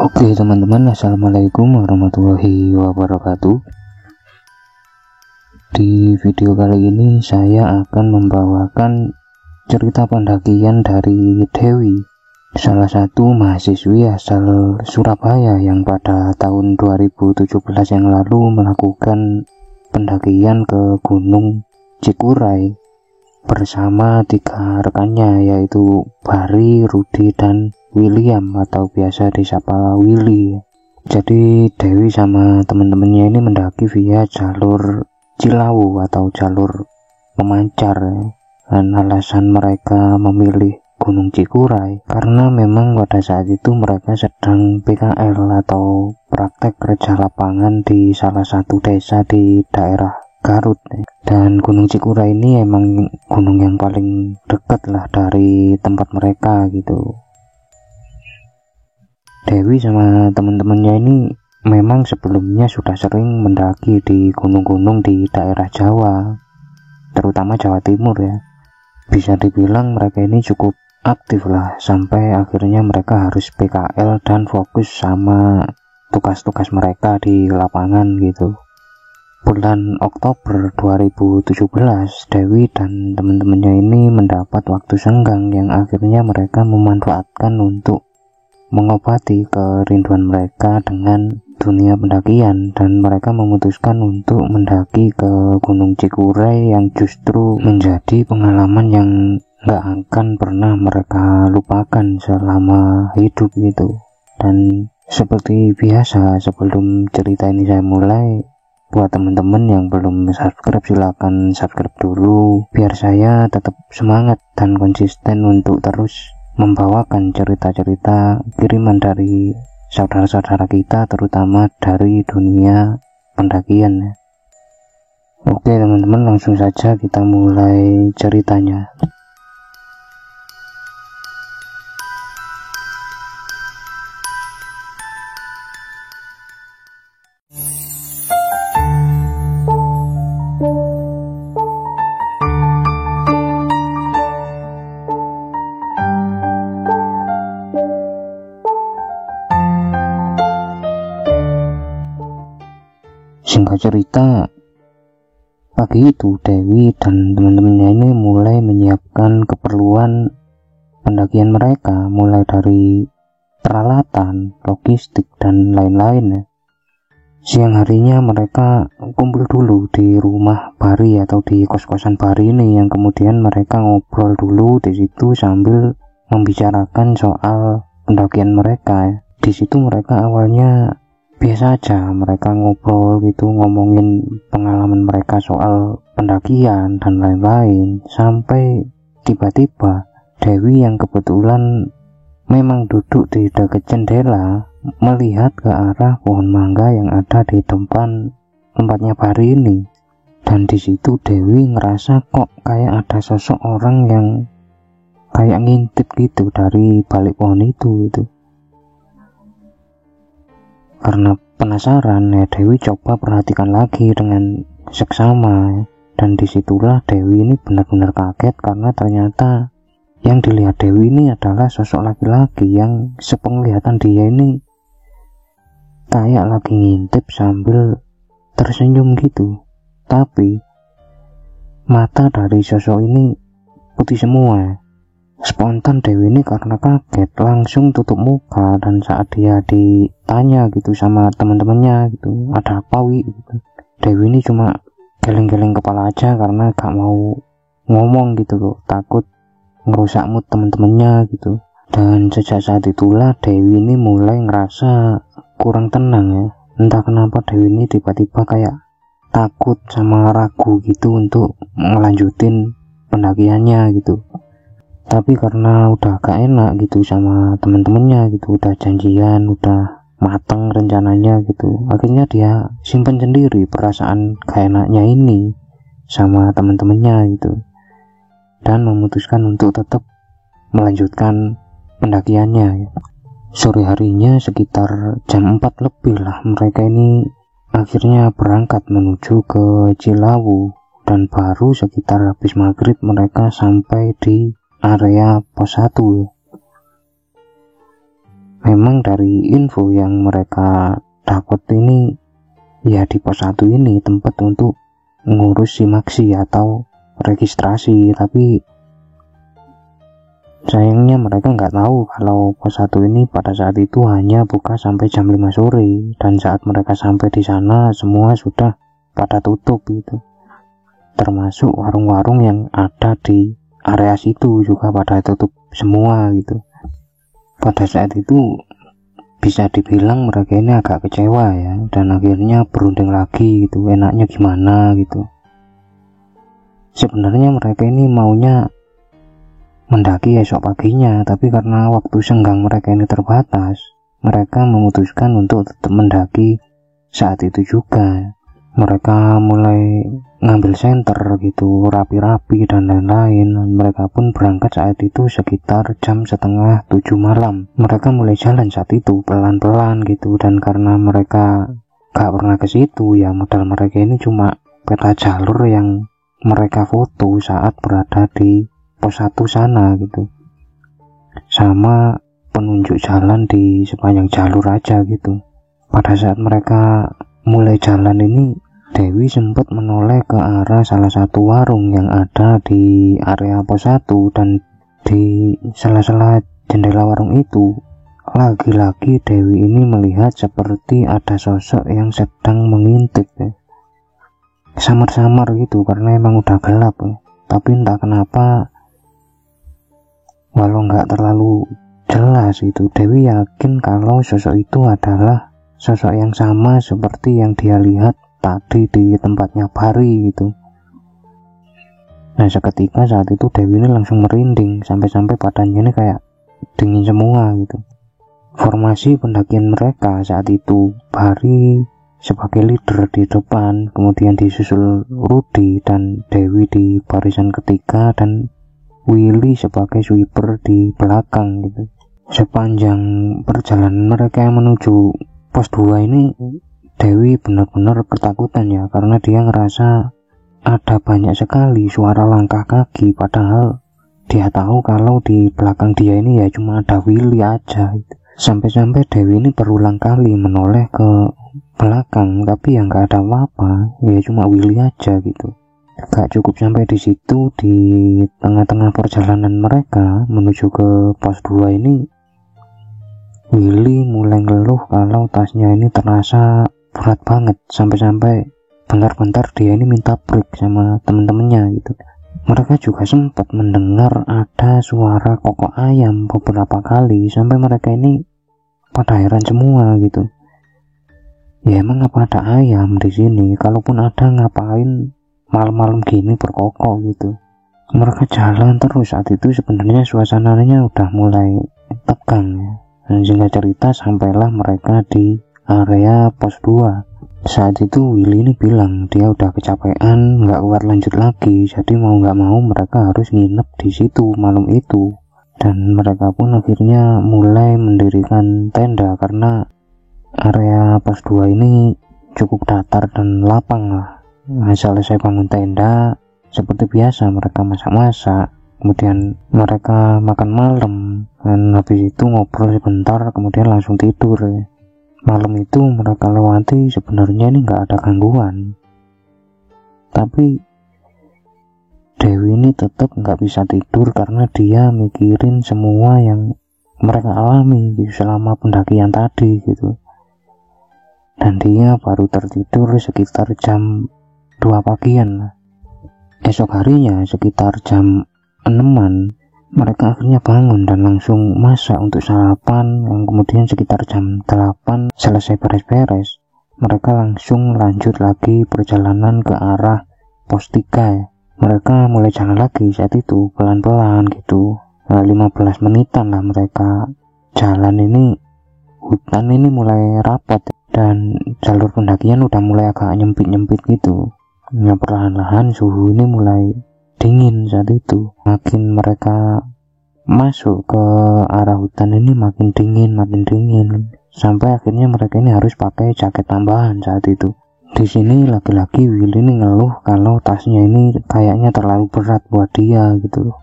Oke teman-teman, assalamualaikum warahmatullahi wabarakatuh. Di video kali ini saya akan membawakan cerita pendakian dari Dewi, salah satu mahasiswi asal Surabaya yang pada tahun 2017 yang lalu melakukan pendakian ke Gunung Cikuray bersama 3 rekannya, yaitu Bari, Rudi, dan William atau biasa disapa Willy. Jadi Dewi sama teman-temannya ini mendaki via jalur Cilawu atau jalur pemancar. Dan alasan mereka memilih Gunung Cikuray karena memang pada saat itu mereka sedang PKL atau praktek kerja lapangan di salah satu desa di daerah Garut. Dan Gunung Cikuray ini emang gunung yang paling dekat lah dari tempat mereka gitu. Dewi sama teman-temannya ini memang sebelumnya sudah sering mendaki di gunung-gunung di daerah Jawa, terutama Jawa Timur ya. Bisa dibilang mereka ini cukup aktif lah, sampai akhirnya mereka harus PKL dan fokus sama tugas-tugas mereka di lapangan gitu. Bulan Oktober 2017, Dewi dan teman-temannya ini mendapat waktu senggang yang akhirnya mereka memanfaatkan untuk mengobati kerinduan mereka dengan dunia pendakian, dan mereka memutuskan untuk mendaki ke Gunung Cikuray yang justru menjadi pengalaman yang gak akan pernah mereka lupakan selama hidup gitu. Dan seperti biasa, sebelum cerita ini saya mulai, buat teman-teman yang belum subscribe silahkan subscribe dulu biar saya tetap semangat dan konsisten untuk terus membawakan cerita-cerita kiriman dari saudara-saudara kita, terutama dari dunia pendakian. Oke teman-teman, langsung saja kita mulai ceritanya. Singkat cerita, pagi itu Dewi dan teman-temannya ini mulai menyiapkan keperluan pendakian mereka, mulai dari peralatan, logistik, dan lain-lain ya. Siang harinya mereka kumpul dulu di rumah Bari atau di kos-kosan Bari ini, yang kemudian mereka ngobrol dulu di situ sambil membicarakan soal pendakian mereka ya. Di situ mereka awalnya biasa aja, mereka ngobrol gitu, ngomongin pengalaman mereka soal pendakian dan lain-lain, sampai tiba-tiba Dewi yang kebetulan memang duduk di dekat jendela melihat ke arah pohon mangga yang ada di depan tempatnya Bari ini. Dan di situ Dewi ngerasa kok kayak ada sosok orang yang kayak ngintip gitu dari balik pohon itu gitu. Karena penasaran ya, Dewi coba perhatikan lagi dengan seksama, dan disitulah Dewi ini benar-benar kaget karena ternyata yang dilihat Dewi ini adalah sosok laki-laki yang sepenglihatan dia ini kayak lagi ngintip sambil tersenyum gitu. Tapi mata dari sosok ini putih semua. Spontan Dewi ini karena kaget langsung tutup muka, dan saat dia ditanya gitu sama teman-temannya gitu, ada apa wi gitu, Dewi ini cuma geleng-geleng kepala aja karena gak mau ngomong gitu loh, takut ngerusak mood teman-temannya gitu. Dan sejak saat itulah Dewi ini mulai ngerasa kurang tenang ya. Entah kenapa Dewi ini tiba-tiba kayak takut sama ragu gitu untuk ngelanjutin pendakiannya gitu. Tapi karena udah gak enak gitu sama teman-temannya gitu, udah janjian, udah mateng rencananya gitu, akhirnya dia simpan sendiri perasaan gak enaknya ini sama teman-temannya gitu, dan memutuskan untuk tetap melanjutkan pendakiannya. Sore harinya sekitar jam 4 lebih lah, mereka ini akhirnya berangkat menuju ke Cilawu, dan baru sekitar habis maghrib mereka sampai di area pos 1. Memang dari info yang mereka dapat ini, ya di pos 1 ini tempat untuk ngurus simaksi atau registrasi, tapi sayangnya mereka nggak tahu kalau pos 1 ini pada saat itu hanya buka sampai jam 5 sore, dan saat mereka sampai di sana semua sudah pada tutup gitu. Termasuk warung-warung yang ada di area situ juga pada tutup semua gitu. Pada saat itu bisa dibilang mereka ini agak kecewa ya, dan akhirnya berunding lagi gitu, enaknya gimana gitu. Sebenarnya mereka ini maunya mendaki esok paginya, tapi karena waktu senggang mereka ini terbatas, mereka memutuskan untuk tetap mendaki saat itu juga. Mereka mulai ngambil senter gitu, rapi-rapi dan lain-lain. Mereka pun berangkat saat itu sekitar jam setengah 7 malam. Mereka mulai jalan saat itu pelan-pelan gitu, dan karena mereka gak pernah ke situ, ya modal mereka ini cuma peta jalur yang mereka foto saat berada di pos 1 sana gitu, sama penunjuk jalan di sepanjang jalur aja gitu. Pada saat mereka mulai jalan ini, Dewi sempat menoleh ke arah salah satu warung yang ada di area pos 1, dan di sela-sela jendela warung itu lagi-lagi Dewi ini melihat seperti ada sosok yang sedang mengintip ya. Samar-samar gitu karena emang udah gelap ya. Tapi entah kenapa, walau nggak terlalu jelas itu, Dewi yakin kalau sosok itu adalah sosok yang sama seperti yang dia lihat tadi di tempatnya Bari gitu. Nah seketika saat itu Dewi ini langsung merinding, sampai-sampai badannya ini kayak dingin semua gitu. Formasi pendakian mereka saat itu, Bari sebagai leader di depan, kemudian disusul Rudi dan Dewi di barisan ketiga, dan Willy sebagai sweeper di belakang gitu. Sepanjang perjalanan mereka menuju pos 2 ini, Dewi benar-benar ketakutan ya, karena dia ngerasa ada banyak sekali suara langkah kaki, padahal dia tahu kalau di belakang dia ini ya cuma ada Willy aja gitu. Sampai-sampai Dewi ini berulang kali menoleh ke belakang, tapi yang nggak ada apa-apa, ya cuma Willy aja gitu. Gak cukup sampai di situ, di tengah-tengah perjalanan mereka menuju ke pos 2 ini, Willy mulai ngeluh kalau tasnya ini terasa berat banget, sampai-sampai bentar-bentar dia ini minta break sama temen-temennya gitu. Mereka juga sempat mendengar ada suara kokok ayam beberapa kali, sampai mereka ini pada heran semua gitu. Ya emang apa ada ayam di sini? Kalaupun ada, ngapain malam-malam gini berkokok gitu? Mereka jalan terus. Saat itu sebenarnya suasananya udah mulai tegang ya. Dan singkat cerita sampailah mereka di area pos 2. Saat itu Willy ini bilang dia udah kecapean, nggak kuat lanjut lagi, jadi mau nggak mau mereka harus nginep di situ malam itu. Dan mereka pun akhirnya mulai mendirikan tenda karena area pos 2 ini cukup datar dan lapang lah. Nah, selesai bangun tenda, seperti biasa mereka masak-masak, kemudian mereka makan malam, dan habis itu ngobrol sebentar, kemudian langsung tidur ya. Malam itu mereka lewati sebenarnya ini nggak ada gangguan, tapi Dewi ini tetap nggak bisa tidur karena dia mikirin semua yang mereka alami gitu selama pendakian tadi gitu. Dan dia baru tertidur sekitar jam 2 pagian. Esok harinya sekitar jam 6-an mereka akhirnya bangun dan langsung masak untuk sarapan, yang kemudian sekitar jam 8 selesai beres-beres, mereka langsung lanjut lagi perjalanan ke arah pos 3 ya. Mereka mulai jalan lagi saat itu pelan-pelan gitu. 15 menitan lah mereka jalan ini. Hutan ini mulai rapat dan jalur pendakian udah mulai agak nyempit-nyempit gitu. Ya perlahan-lahan suhu ini mulai dingin saat itu. Makin mereka masuk ke arah hutan ini makin dingin, sampai akhirnya mereka ini harus pakai jaket tambahan saat itu. Di sini lagi-lagi Willy ini ngeluh kalau tasnya ini kayaknya terlalu berat buat dia gitu,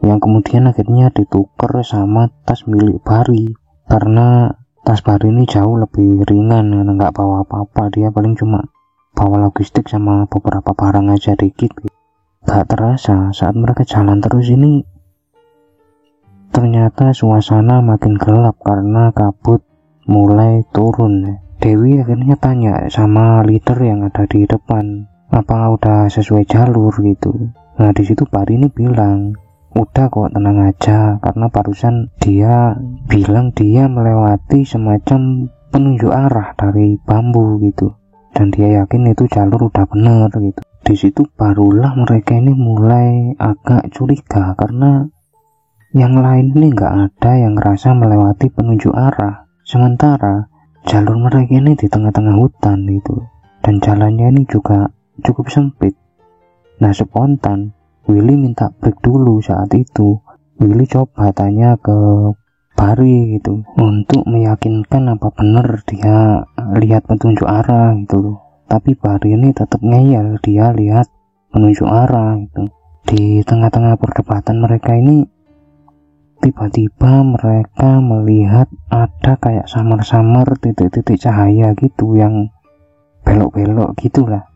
yang kemudian akhirnya ditukar sama tas milik Bari. karena tas Bari ini jauh lebih ringan, nggak bawa apa-apa, dia paling cuma bawa logistik sama beberapa barang aja dikit. Gak terasa saat mereka jalan terus ini, ternyata suasana makin gelap karena kabut mulai turun. Dewi akhirnya tanya sama leader yang ada di depan, apa udah sesuai jalur gitu. Nah di situ Bari ini bilang, udah kok, tenang aja, karena barusan dia bilang dia melewati semacam penunjuk arah dari bambu gitu, dan dia yakin itu jalur udah bener gitu. Di situ barulah mereka ini mulai agak curiga karena yang lain ini nggak ada yang ngerasa melewati penunjuk arah, sementara jalur mereka ini di tengah-tengah hutan gitu, dan jalannya ini juga cukup sempit. Nah spontan Willy minta break dulu saat itu. Willy coba tanya ke Bari gitu untuk meyakinkan apa benar dia lihat petunjuk arah gitu loh. Tapi Bari ini tetap ngeyel dia lihat penunjuk arah gitu. Di tengah-tengah perdebatan mereka ini, tiba-tiba mereka melihat ada kayak samar-samar titik-titik cahaya gitu yang belok-belok gitulah,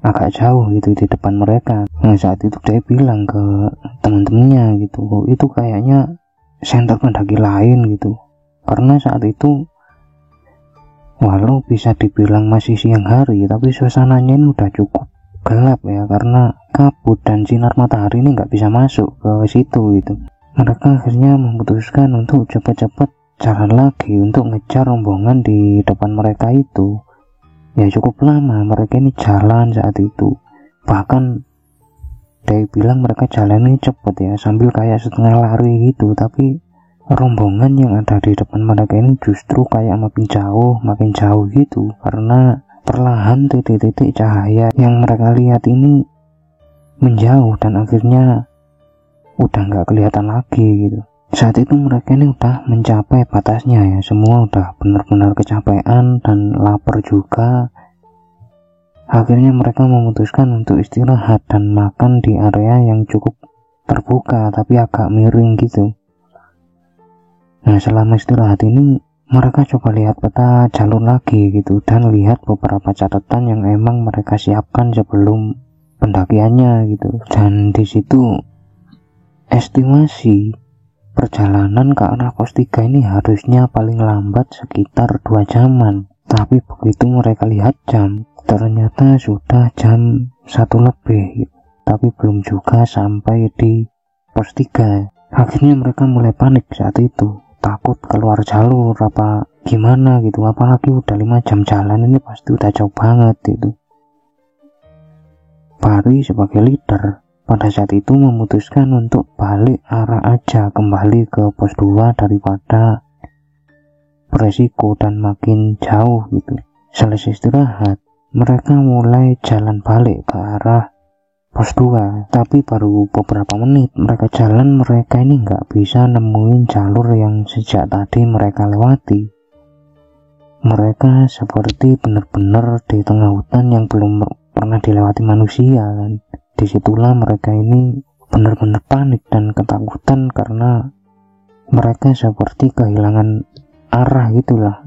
agak jauh gitu di depan mereka. Nah saat itu dia bilang ke teman-temannya gitu, itu kayaknya senter pendaki lain gitu, karena saat itu walau bisa dibilang masih siang hari, tapi suasananya ini udah cukup gelap ya, karena kabut dan sinar matahari ini nggak bisa masuk ke situ gitu. Mereka akhirnya memutuskan untuk cepat-cepat jalan lagi untuk ngejar rombongan di depan mereka itu. Ya cukup lama mereka ini jalan saat itu, bahkan dia bilang mereka jalan ini cepet ya, sambil kayak setengah lari gitu. Tapi rombongan yang ada di depan mereka ini justru kayak makin jauh gitu, karena perlahan titik-titik cahaya yang mereka lihat ini menjauh dan akhirnya udah nggak kelihatan lagi gitu. Saat itu mereka ini udah mencapai batasnya ya, semua udah benar-benar kecapean dan lapar juga. Akhirnya mereka memutuskan untuk istirahat dan makan di area yang cukup terbuka tapi agak miring gitu. Nah selama istirahat ini mereka coba lihat peta jalur lagi gitu, dan lihat beberapa catatan yang emang mereka siapkan sebelum pendakiannya gitu. Dan di situ estimasi perjalanan ke arah pos 3 ini harusnya paling lambat sekitar 2 jaman. Tapi begitu mereka lihat jam, ternyata sudah jam 1 lebih, tapi belum juga sampai di pos 3. Akhirnya mereka mulai panik saat itu, takut keluar jalur apa gimana gitu, apalagi udah 5 jam jalan, ini pasti udah jauh banget gitu. Bari sebagai leader pada saat itu memutuskan untuk balik arah aja, kembali ke pos 2 daripada beresiko dan makin jauh gitu. Selesai istirahat, mereka mulai jalan balik ke arah pos 2, tapi baru beberapa menit mereka jalan, mereka ini nggak bisa nemuin jalur yang sejak tadi mereka lewati. Mereka seperti benar-benar di tengah hutan yang belum pernah dilewati manusia kan. Disitulah mereka ini benar-benar panik dan ketakutan karena mereka seperti kehilangan arah gitulah.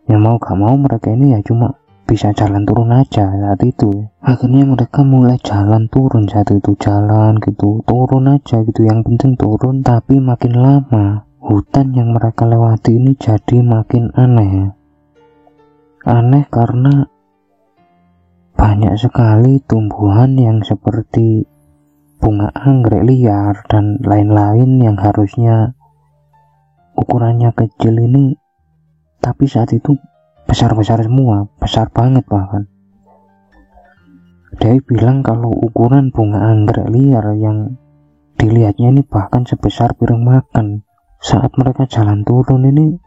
Ya mau gak mau mereka ini ya cuma bisa jalan turun aja saat itu. Akhirnya mereka mulai jalan turun saat itu, jalan gitu, turun aja gitu, yang penting turun. Tapi makin lama hutan yang mereka lewati ini jadi makin aneh. Aneh karena banyak sekali tumbuhan yang seperti bunga anggrek liar dan lain-lain yang harusnya ukurannya kecil ini, tapi saat itu besar-besar semua, besar banget bahkan. Dia bilang kalau ukuran bunga anggrek liar yang dilihatnya ini bahkan sebesar piring makan. Saat mereka jalan turun ini,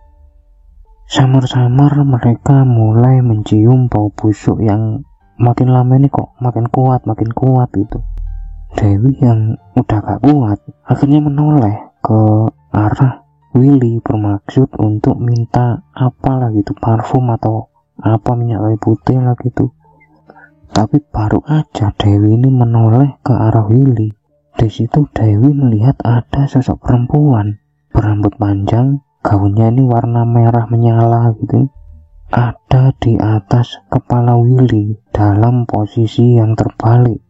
samar-samar mereka mulai mencium bau busuk yang makin lama ini kok makin kuat gitu. Dewi yang udah gak kuat akhirnya menoleh ke arah Willy, bermaksud untuk minta apalah gitu, parfum atau apa, minyak kayu putih lah gitu. Tapi baru aja Dewi ini menoleh ke arah Willy, di situ Dewi melihat ada sosok perempuan berambut panjang, gaunnya ini warna merah menyala gitu, ada di atas kepala Willy dalam posisi yang terbalik.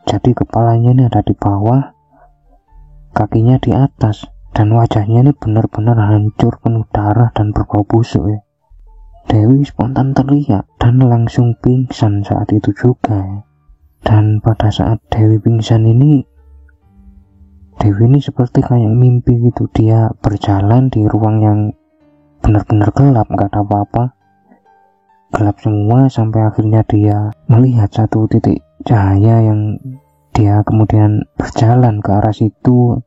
Jadi kepalanya ini ada di bawah, kakinya di atas, dan wajahnya ini benar-benar hancur, penuh darah dan berbau busuk ya. Dewi spontan teriak dan langsung pingsan saat itu juga ya. Dan pada saat Dewi pingsan ini, Dewi ini seperti kayak mimpi gitu. Dia berjalan di ruang yang benar-benar gelap, gak ada apa-apa, gelap semua, sampai akhirnya dia melihat satu titik cahaya yang dia kemudian berjalan ke arah situ,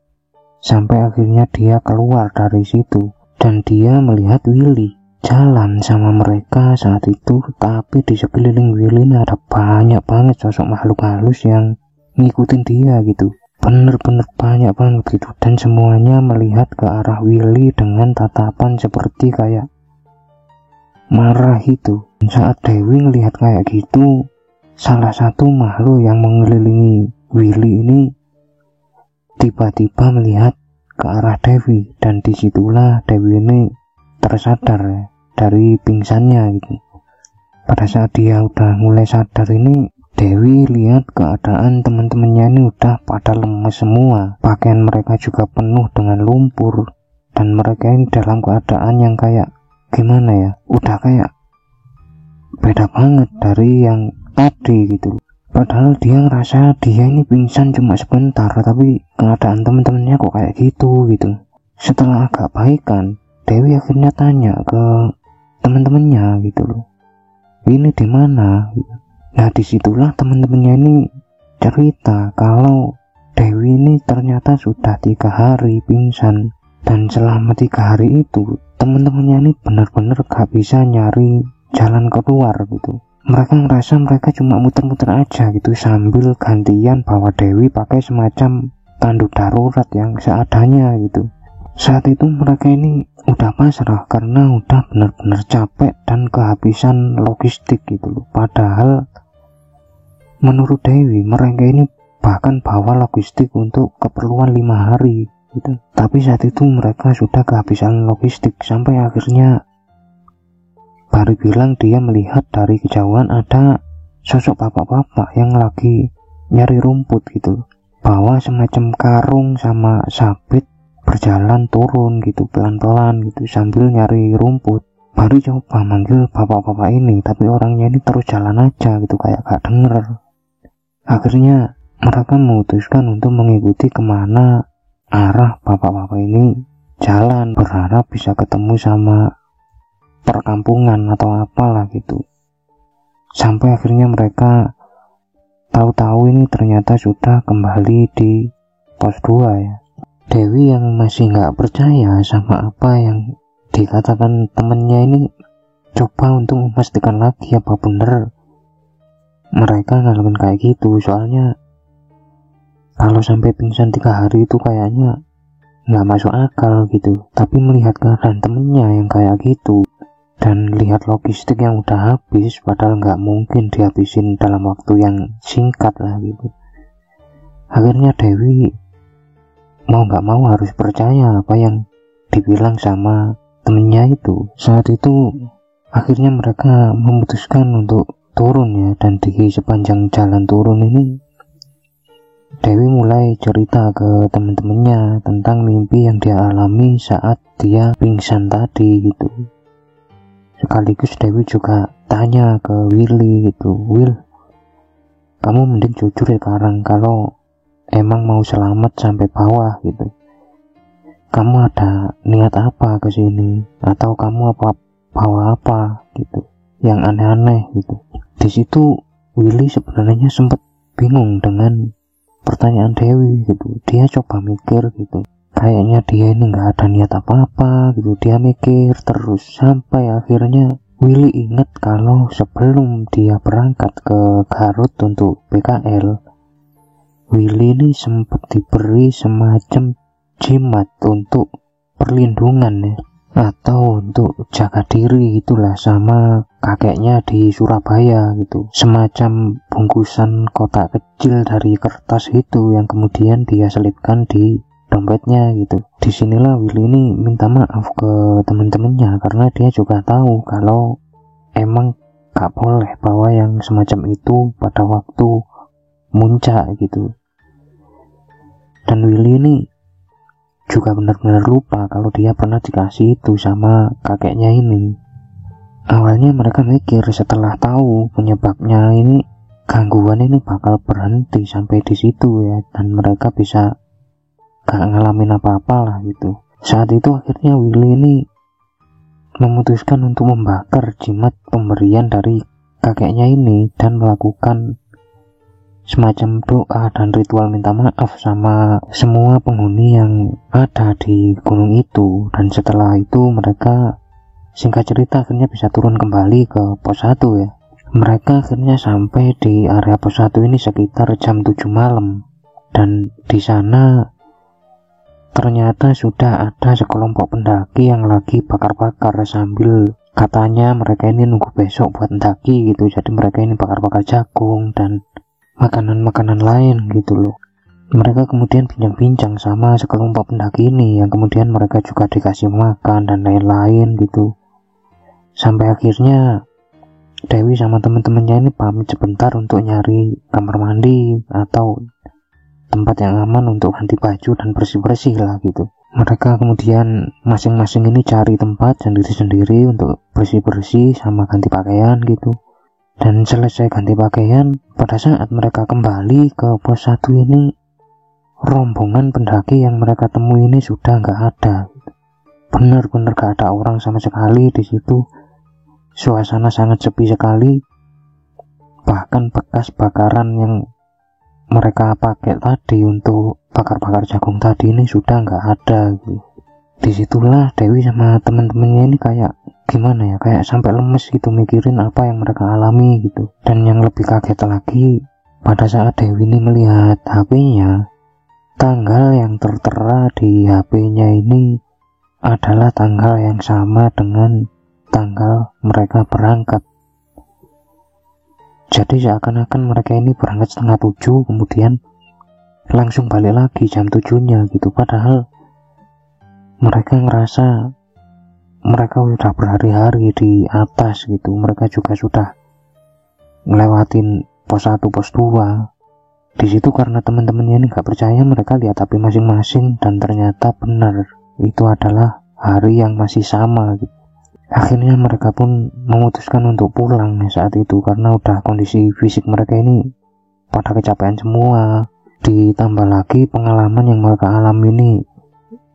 sampai akhirnya dia keluar dari situ dan dia melihat Willy jalan sama mereka saat itu. Tapi di sekeliling Willy ini ada banyak banget sosok makhluk halus yang ngikutin dia gitu, bener-bener banyak banget gitu, dan semuanya melihat ke arah Willy dengan tatapan seperti kayak marah gitu. Saat Dewi ngelihat kayak gitu, salah satu makhluk yang mengelilingi Willy ini tiba-tiba melihat ke arah Dewi, dan disitulah Dewi ini tersadar ya, dari pingsannya gitu. Pada saat dia udah mulai sadar ini, Dewi lihat keadaan teman-temannya ini udah pada lemes semua, pakaian mereka juga penuh dengan lumpur, dan mereka ini dalam keadaan yang kayak gimana ya, udah kayak beda banget dari yang tadi gitu. Padahal dia ngerasa dia ini pingsan cuma sebentar, tapi keadaan teman-temannya kok kayak gitu. Setelah agak baikan, Dewi akhirnya tanya ke teman-temannya gitu loh, ini di mana? Nah disitulah teman-temannya ini cerita kalau Dewi ini ternyata sudah 3 hari pingsan, dan selama 3 hari itu teman-temannya ini benar-benar gak bisa nyari jalan keluar gitu. Mereka ngerasa mereka cuma muter-muter aja gitu, sambil gantian bawa Dewi pakai semacam tandu darurat yang seadanya gitu. Saat itu mereka ini udah pasrah karena udah benar-benar capek dan kehabisan logistik gitu loh. Padahal menurut Dewi mereka ini bahkan bawa logistik untuk keperluan 5 hari gitu. Tapi saat itu mereka sudah kehabisan logistik, sampai akhirnya Bari bilang dia melihat dari kejauhan ada sosok bapak-bapak yang lagi nyari rumput gitu, bawa semacam karung sama sabit, berjalan turun gitu pelan-pelan gitu sambil nyari rumput. Bari coba manggil bapak-bapak ini, tapi orangnya ini terus jalan aja gitu, kayak gak denger. Akhirnya mereka memutuskan untuk mengikuti kemana arah bapak-bapak ini jalan, berharap bisa ketemu sama perkampungan atau apalah gitu. Sampai akhirnya mereka tahu-tahu ini ternyata sudah kembali di pos 2 ya. Dewi yang masih nggak percaya sama apa yang dikatakan temennya ini coba untuk memastikan lagi apa bener mereka ngalamin kayak gitu. Soalnya kalau sampai pingsan 3 hari itu kayaknya nggak masuk akal gitu. Tapi melihat keadaan temennya yang kayak gitu dan lihat logistik yang udah habis, padahal nggak mungkin dihabisin dalam waktu yang singkat lah gitu. Akhirnya Dewi mau nggak mau harus percaya apa yang dibilang sama temennya itu. Saat itu akhirnya mereka memutuskan untuk turun ya, dan di sepanjang jalan turun ini Dewi mulai cerita ke teman-temannya tentang mimpi yang dia alami saat dia pingsan tadi gitu. Sekaligus Dewi juga tanya ke Willy gitu, Will, kamu mending jujur ya sekarang kalau emang mau selamat sampai bawah gitu. Kamu ada niat apa ke sini, atau kamu bawa apa gitu yang aneh-aneh gitu. Di situ Willy sebenarnya sempat bingung dengan pertanyaan Dewi gitu. Dia coba mikir gitu, kayaknya dia ini nggak ada niat apa-apa gitu. Dia mikir terus sampai akhirnya Willy ingat kalau sebelum dia berangkat ke Garut untuk PKL, Willy ini sempat diberi semacam jimat untuk perlindungan ya, atau untuk jaga diri itulah, sama kakeknya di Surabaya gitu. Semacam bungkusan kotak kecil dari kertas itu yang kemudian dia selipkan di dompetnya gitu. Disinilah Willy ini minta maaf ke teman-temannya karena dia juga tahu kalau emang gak boleh bawa yang semacam itu pada waktu muncak gitu. Dan Willy ini juga benar-benar lupa kalau dia pernah dikasih itu sama kakeknya ini. Awalnya mereka mikir setelah tahu penyebabnya ini, gangguan ini bakal berhenti sampai di situ ya, dan mereka bisa gak ngalamin apa-apa lah gitu. Saat itu akhirnya Willy ini memutuskan untuk membakar jimat pemberian dari kakeknya ini dan melakukan semacam doa dan ritual minta maaf sama semua penghuni yang ada di gunung itu. Dan setelah itu mereka, singkat cerita, akhirnya bisa turun kembali ke pos 1 ya. Mereka akhirnya sampai di area pos 1 ini sekitar jam 7 malam. Dan di sana ternyata sudah ada sekelompok pendaki yang lagi bakar-bakar sambil katanya mereka ini nunggu besok buat mendaki gitu. Jadi mereka ini bakar-bakar jagung dan makanan-makanan lain gitu loh. Mereka kemudian bincang-bincang sama sekelompok pendaki ini yang kemudian mereka juga dikasih makan dan lain-lain gitu. Sampai akhirnya Dewi sama teman-temannya ini pamit sebentar untuk nyari kamar mandi atau tempat yang aman untuk ganti baju dan bersih-bersih lah gitu. Mereka kemudian masing-masing ini cari tempat sendiri-sendiri untuk bersih-bersih sama ganti pakaian gitu. Dan selesai ganti pakaian, pada saat mereka kembali ke pos 1 ini, rombongan pendaki yang mereka temui ini sudah nggak ada. Benar-benar gak ada orang sama sekali di situ. Suasana sangat sepi sekali. Bahkan bekas bakaran yang mereka pakai tadi untuk bakar-bakar jagung tadi ini sudah nggak ada gitu. Disitulah Dewi sama teman-temannya ini kayak gimana ya, kayak sampai lemes gitu mikirin apa yang mereka alami gitu. Dan yang lebih kaget lagi, pada saat Dewi ini melihat HP-nya, tanggal yang tertera di HP-nya ini adalah tanggal yang sama dengan tanggal mereka berangkat. Jadi seakan-akan mereka ini berangkat setengah 7 kemudian langsung balik lagi jam 7-nya gitu. Padahal mereka ngerasa mereka udah berhari-hari di atas gitu. Mereka juga sudah ngelewatin pos 1, pos 2. Di situ karena teman-temannya ini gak percaya, mereka lihat HP masing-masing dan ternyata benar itu adalah hari yang masih sama gitu. Akhirnya mereka pun memutuskan untuk pulang saat itu karena udah kondisi fisik mereka ini pada kecapean semua. Ditambah lagi pengalaman yang mereka alami ini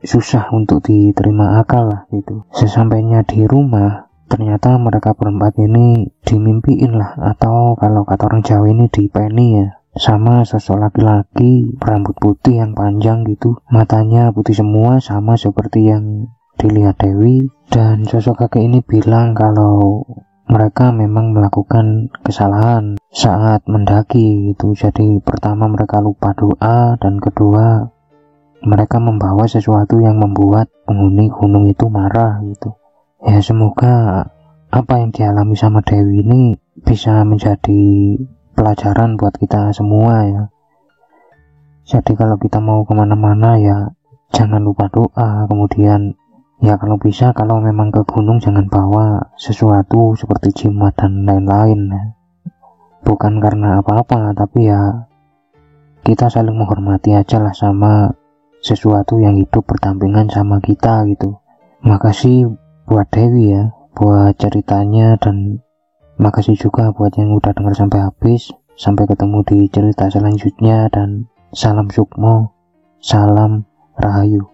susah untuk diterima akal lah gitu. Sesampainya di rumah, ternyata mereka berempat ini dimimpiin lah, atau kalau kata orang Jawa ini dipeni ya, sama sosok laki-laki berambut putih yang panjang gitu, matanya putih semua sama seperti yang dilihat Dewi. Dan sosok kakek ini bilang kalau mereka memang melakukan kesalahan saat mendaki gitu. Jadi pertama mereka lupa doa, dan kedua mereka membawa sesuatu yang membuat penghuni gunung itu marah gitu. Ya semoga apa yang dialami sama Dewi ini bisa menjadi pelajaran buat kita semua ya. Jadi kalau kita mau kemana-mana ya jangan lupa doa. Kemudian ya kalau bisa, kalau memang ke gunung jangan bawa sesuatu seperti jimat dan lain-lain ya. Bukan karena apa-apa, tapi ya kita saling menghormati aja lah sama sesuatu yang hidup berdampingan sama kita gitu. Makasih buat Dewi ya, buat ceritanya, dan makasih juga buat yang udah denger sampai habis. Sampai ketemu di cerita selanjutnya, dan salam sukmo, salam rahayu.